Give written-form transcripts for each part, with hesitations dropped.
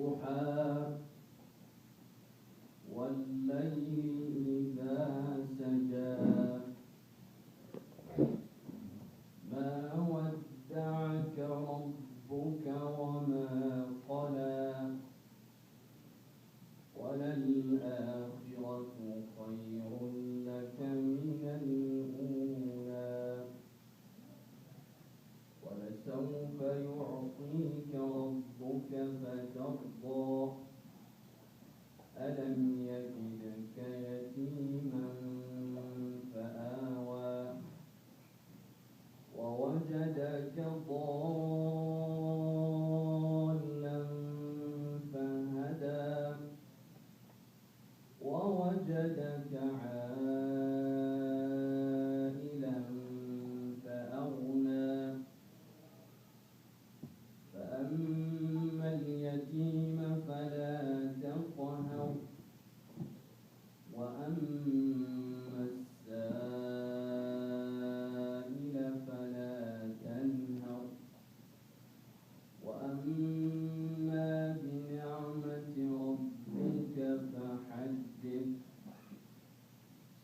والضحى والليل إذا سجى ما ودعك ربك وما قلى وللآخرة خير لك من الأولى ولسوف يعطيك ربك فترضى ألم يجدك يتيما فآوى ووجدك ضالا فهدى ووجدك عائلا فأغنى فأما اليتيم فلا تقهر وأما السائل فلا تنهر وأما بنعمة ربك فحدث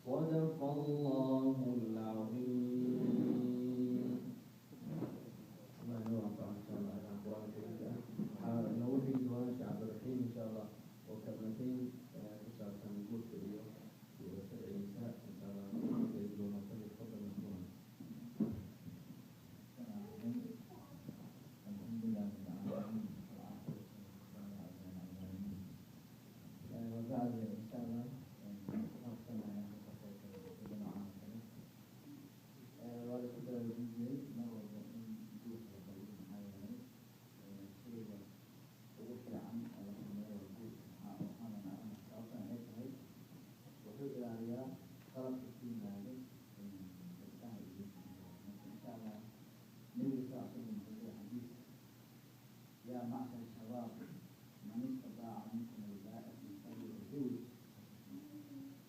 صدق الله العظيم. نوفي ديوان شعب الرحيم إن شاء الله وكلمتين تسعة نقول في اليوم في وسائل النساء إن شاء الله يجدون فليتفضل مشكورا. وبعد إن شاء الله يا معشر الشباب من استطاع منكم الباءة فليزوج.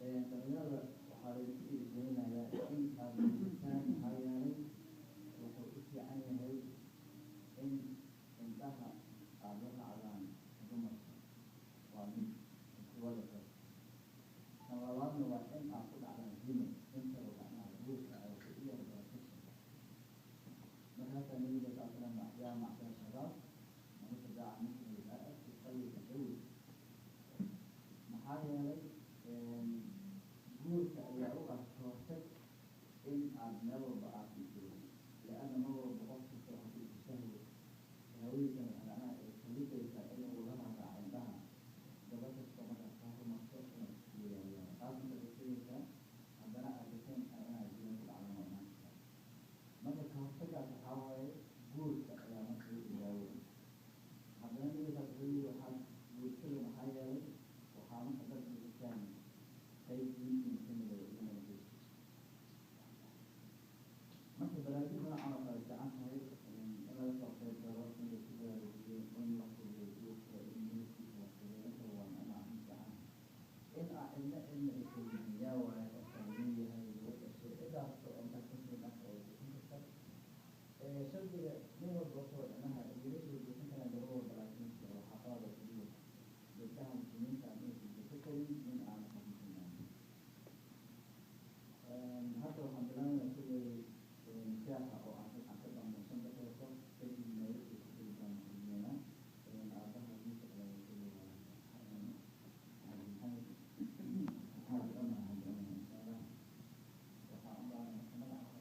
dhalinyarada waxaa lagu dhiirigelinayaa in aad muujisaan maxaa yeelay wuxuu u fiican yahay in indhaha aad la raacdaan dumarka waa mid kuwada kale kan labaadna waa in aad ku dhacdaan zino inta u dhacnaa guurka ay ku iyar barakasha markaasaa nabiga saa salam yaa macshar shabaab man istadaaca minkum al-baa'ata falyatazawwaj maxaa yeelay guurka ayaa u ah kahortag in aad meel walba aad iso leanna mar walba qof kasta haddii ishahwo shahawadiisana macnaha ay kalifaysaa in uu la raaraaco indhaha gaba kasta markaad ka horumarto inaad isku yaaliyaan taas marka keenaysaa haddana aad dateen inaad zina ku dhacdo noocnaan marka kahortagaas waxaa waaye guurka ayaa marka u ilaawo haddana nimankaas weli waxaa guurkada maxaa yeelay waxaa marka dadka isaan marka balaadi noocan oo kale gacan tahay in laga soo qeyb galo in la isku baraarujiyo in la fuliyo guurka in midabkiisa la fuliyo inta waa macnaha mid gacan in aa cidna cidna ay keliyaa waaye qofka leeyahay loo dhashay cidaas oo intaas ka mid ah oo bixin karta shardiga nin walba soo macnaha wiilasha bixin karaan gaba walba laakiin waxaa qaada keliya gabdhaha muslimiinta inaysan bixin karin in aan hadda waxaan bilaabnaa kulley nikaaxa oo aan ka dhamaysan dareeso kadibna wixii ku xigi doona xidmeynaa aabaha wiilka kale kulley maxamed cumar insha allah waxaan u baahnaa magaca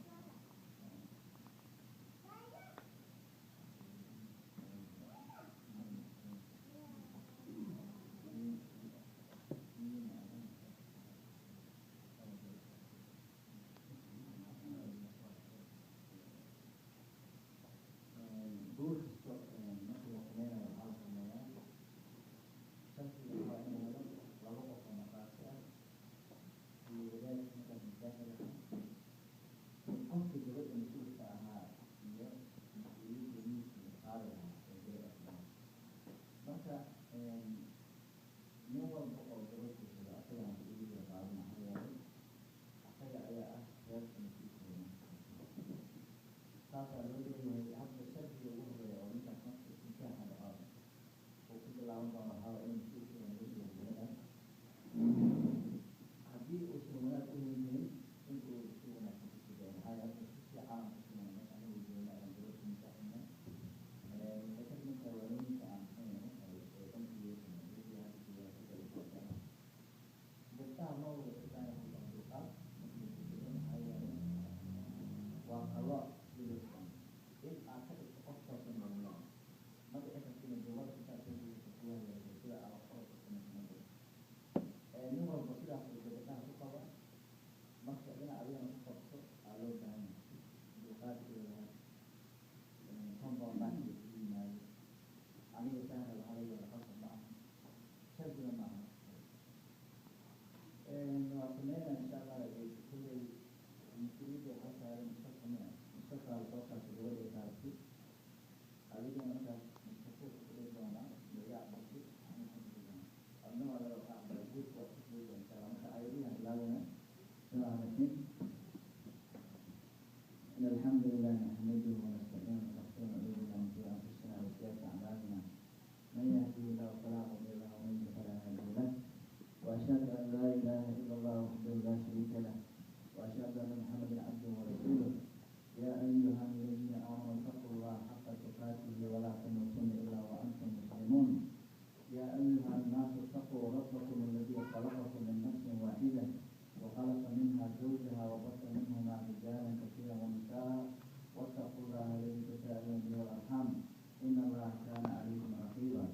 والأرحام إن الله كان عليكم رقيبا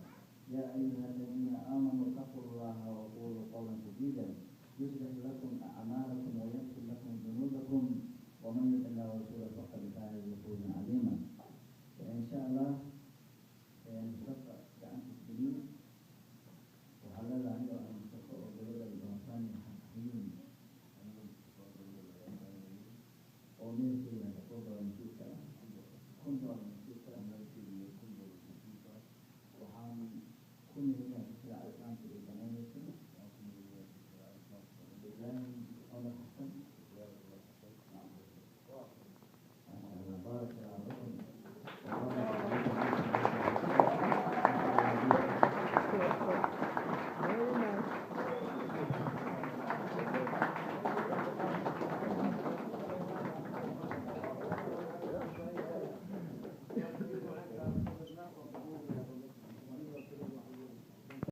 يا أيها الذين آمنوا اتقوا الله وقولوا قولا سديدا يصلح لكم أعمالكم ويغفر لكم ذنوبكم ومن يطع الله ورسوله فقد فاز فوزا عظيما. إن شاء الله سنتلقى عن السنين وعلى ذلك أن نتلقى وبلغ الإنسان حكيم ومن فيها تقول أن تلك كنت